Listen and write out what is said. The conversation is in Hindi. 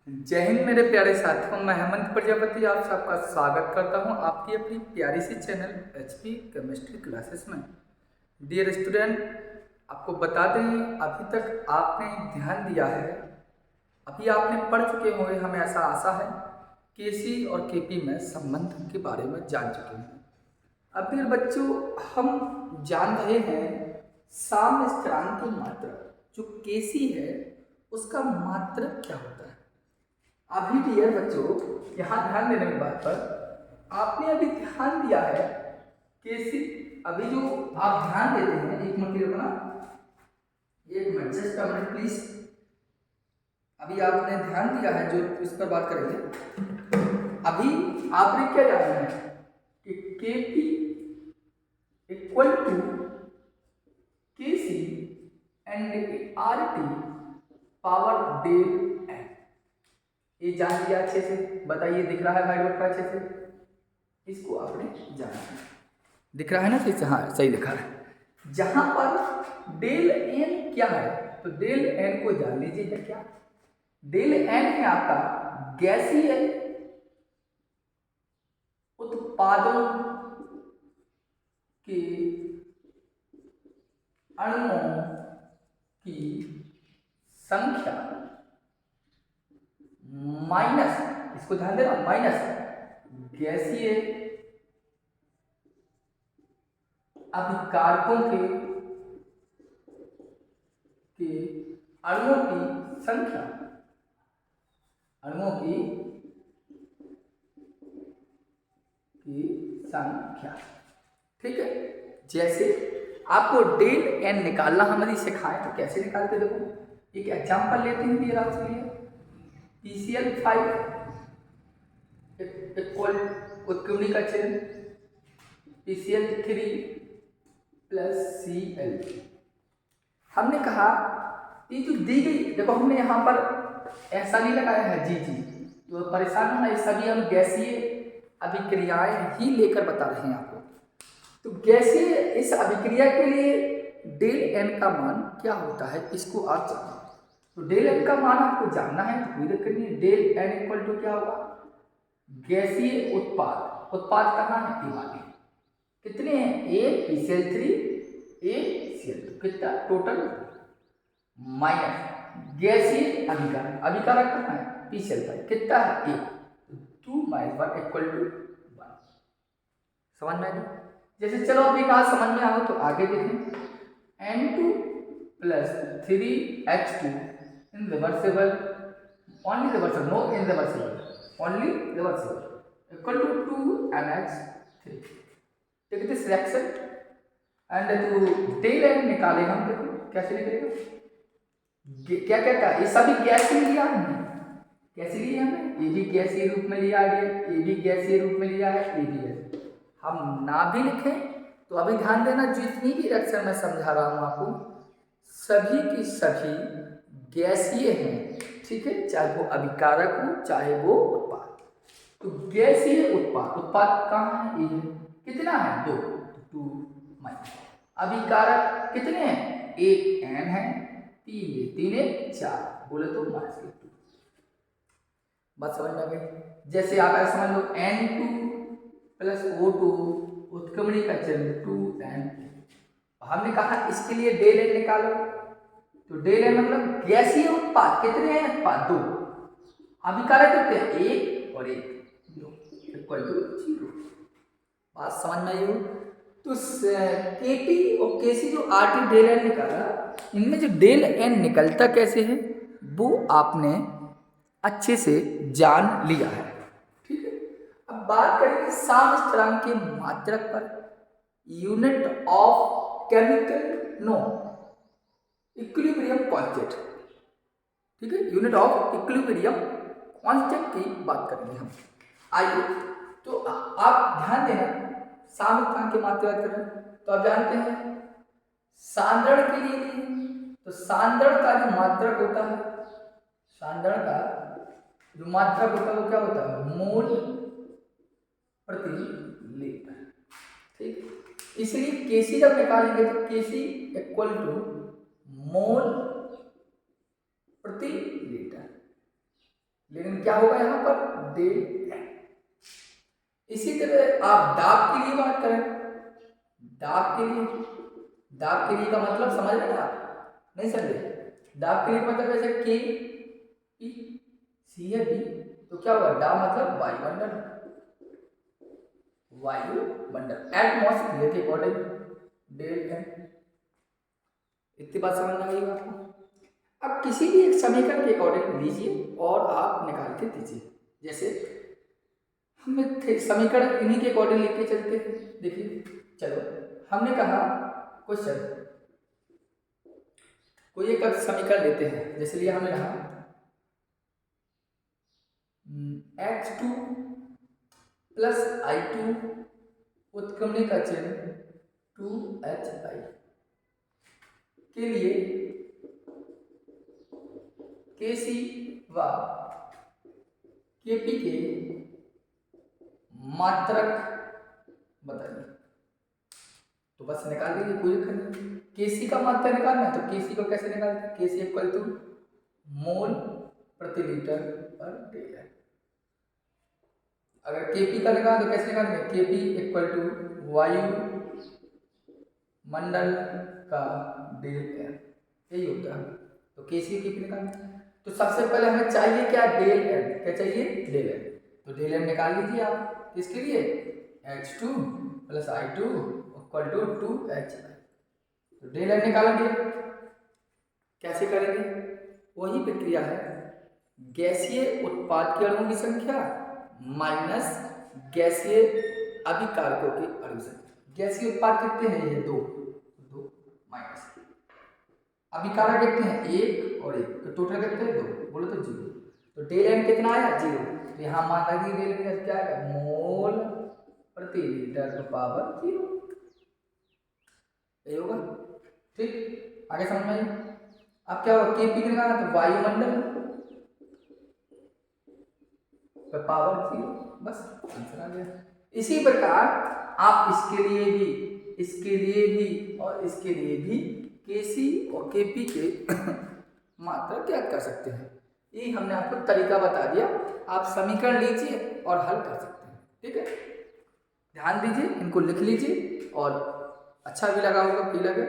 जय हिंद मेरे प्यारे साथियों, मैं हेमंत प्रजापति आप सबका स्वागत करता हूं आपकी अपनी प्यारी सी चैनल एचपी केमिस्ट्री क्लासेस में। डियर स्टूडेंट, आपको बता दें अभी तक आपने ध्यान दिया है, अभी आपने पढ़ चुके होंगे, हमें ऐसा आशा है केसी और केपी में संबंध के बारे में जान चुके हैं। अब फिर बच्चों हम जान रहे हैं साम्य स्थिरांक की मात्रा, जो केसी है उसका मात्रक क्या होता है। अभी डियर बच्चों यहाँ ध्यान देने की बात पर आपने अभी ध्यान दिया है कैसे, अभी जो आप ध्यान देते हैं, एक मिनट रुकना, एक minute, just a minute please. अभी आपने ध्यान दिया है जो इस पर बात करेंगे। अभी आपने क्या जाना है कि के P equal to K C and R T power del N, ये जान लिया अच्छे से। बताइए दिख रहा है व्हाइट बोर्ड पर अच्छे से? इसको आपने जाना है, दिख रहा है ना सही से? हाँ सही दिखा रहा है। जहां पर डेल एन क्या है, तो डेल एन को जान लीजिएगा। क्या डेल एन है? आपका गैसीय उत्पादों के अणुओं की संख्या माइनस, इसको ध्यान देना, माइनस गैसीय अभिकारकों के अणुओं की संख्या, अणुओं की संख्या। ठीक है, जैसे आपको डेल एन निकालना हमारी सिखाए तो कैसे निकालते, देखो एक एग्जांपल लेते हैं ये आपके लिए। PCl5 इक्वल उत्क्रमणी का चिन्ह PCl3 प्लस Cl। हमने कहा ये जो दी गई, देखो हमने यहाँ पर ऐसा नहीं लगाया है जी जी, तो परेशान होना, ये सभी हम गैसीय अभिक्रियाएं ही लेकर बता रहे हैं आपको। तो गैसीय इस अभिक्रिया के लिए डेल एन का मान क्या होता है इसको आप जानो। तो डेल एन का मान आपको जानना है तो कोई दिक्कत नहीं है। डेल एन इक्वल टू क्या होगा? गैसीय उत्पाद, उत्पाद कहाँ है? ए वाले कितने हैं? एक PCl3 एक Cl2, कितना टोटल, माइनस गैसीय अभिकारक, अभिकारक कहाँ है? PCl5 कितना है? एक, 2 - 1 इक्वल टू 1। समझ में आ गया? जैसे चलो अभी बात समझ में आओ तो आगे देखें। N2 plus 3H2 irreversible, only reversible, no irreversible, only reversible equal to 2NH3। ठीक है, this reaction and to del n निकाले हम, देखो कैसे निकलेगा। क्या क्या क्या, ये सभी गैसीय लिया हमने, कैसे लिया हमने? ये भी गैसीय रूप में लिया है, ये भी गैसीय रूप में लिया है, ये भी गैसीय। हम ना भी लिखें तो अभी ध्यान देना, जितनी भी रिएक्शन मैं समझा रहा हूं आपको सभी की सभी गैसीय हैं। ठीक है, चाहे वो अभिकारक हो चाहे वो उत्पाद। तो गैसीय उत्पाद, उत्पाद कहाँ है? ये कितना है? 2, 2 माइनस अभिकारक कितने हैं? एक N है, 3 है, 4 बोले तो माइनस के 2। बात समझ में आ गई? जैसे आप ऐसा समझ लो N2 प्लस O2 उत्क्रमणी का चिन्ह 2N। हमने कहा इसके लिए डेल एन निकालो, तो डेल एन मतलब गैसीय उत्पाद कितने हैं? उत्पाद 2, अभिकारक कितने हैं? 1 और 1, इक्वल टू 0। बात समझ में आई हो? तो केपी और केसी जो आरटी डेल एन निकाला, इनमें जो डेल एन निकलता कैसे है वो आपने अच्छे से जान लिया है। ठीक है, अब बात करेंगे साम्य स्थिरांक के मात्रक पर। Unit of chemical, no, equilibrium constant. ठीक है, यूनिट ऑफ इक्विलिब्रियम कांस्टेंट की बात करेंगे हम। आइए, तो आप ध्यान देना, साम्य स्थिरांक की मात्रा करें तो आप जानते हैं सांद्रण के लिए, तो सांद्रण का जो मात्रक होता है, सांद्रण का जो मात्रक होता है वो क्या होता है? मोल प्रति लीटर। ठीक, इसलिए केसी जब निकालेंगे तो केसी इक्वल टू मोल प्रति लीटर। लेकिन क्या होगा यहाँ पर डेल एन। इसी तरह आप दाब के लिए बात करें, दाब के लिए, दाब के लिए का मतलब समझ रहे हैं आप, नहीं समझे? दाब के लिए मतलब जैसे के पी सी है बी, तो क्या होगा दाब मतलब वायुमंडल, वायुमंडल एटमॉस्फेयर के अकॉर्डिंग डेल एन। इतनी बात समझ में आ गई आपको? अब किसी भी एक समीकरण के अकॉर्डिंग लीजिए और आप निकाल के दीजिए। जैसे हमें समीकरण इन्हीं के अकॉर्डिंग लिख के चलते हैं। देखिए चलो, हमने कहा क्वेश्चन, कोई एक समीकरण लेते हैं, जैसे लिया हमने कहा H2 प्लस I2 उत्क्रमणी का चिन्ह 2HI के लिए KC व KP के मात्रक बताइए। तो बस निकाल दीजिए, कोई दिक्कत नहीं। केसी का मात्रक निकालना है तो केसी को कैसे निकालते हैं? केसी इक्वल टू मोल प्रति लीटर पर डेल है। अगर केपी का निकाल तो कैसे निकालेंगे? केपी इक्वल टू वायु मंडल का डेल है, यही होता है। तो केसी केपी निकालना, तो सबसे पहले हमें चाहिए क्या? Del n. क्या चाहिए? Del n. तो डेल एन निकाल लीजिए आप, किसके लिए? H2 plus I2 equal to 2HI। तो डेल एन निकालेंगे, कैसे करेंगे? वही प्रक्रिया है, गैसीय उत्पाद के अणुओं की संख्या माइनस गैसीय अभिकारकों की अणु संख्या। गैसीय उत्पाद कितने हैं? ये दो, दो माइनस अभिकारक कितने हैं? एक और एक, तो टोटल कितने हैं? दो, बोलो तो जीरो। तो डेल एन कितना आया? जीरो। तो यहाँ मान लगी डेल एन क्या है? मोल प्रति लीटर पावर जीरो, यही होगा। ठीक, आगे समझ में आई? अब क्या होगा? केपी निकालना तो वायुमंडल पर पावर जीरो, बस आंसर आ गया। इसी प्रकार आप इसके लिए भी, इसके लिए भी और इसके लिए भी केसी और केपी के मात्रा ज्ञात कर सकते हैं। ये हमने आपको तरीका बता दिया, आप समीकरण लीजिए और हल कर सकते हैं। ठीक है, ध्यान दीजिए, इनको लिख लीजिए और अच्छा भी लगा होगा, भी लगे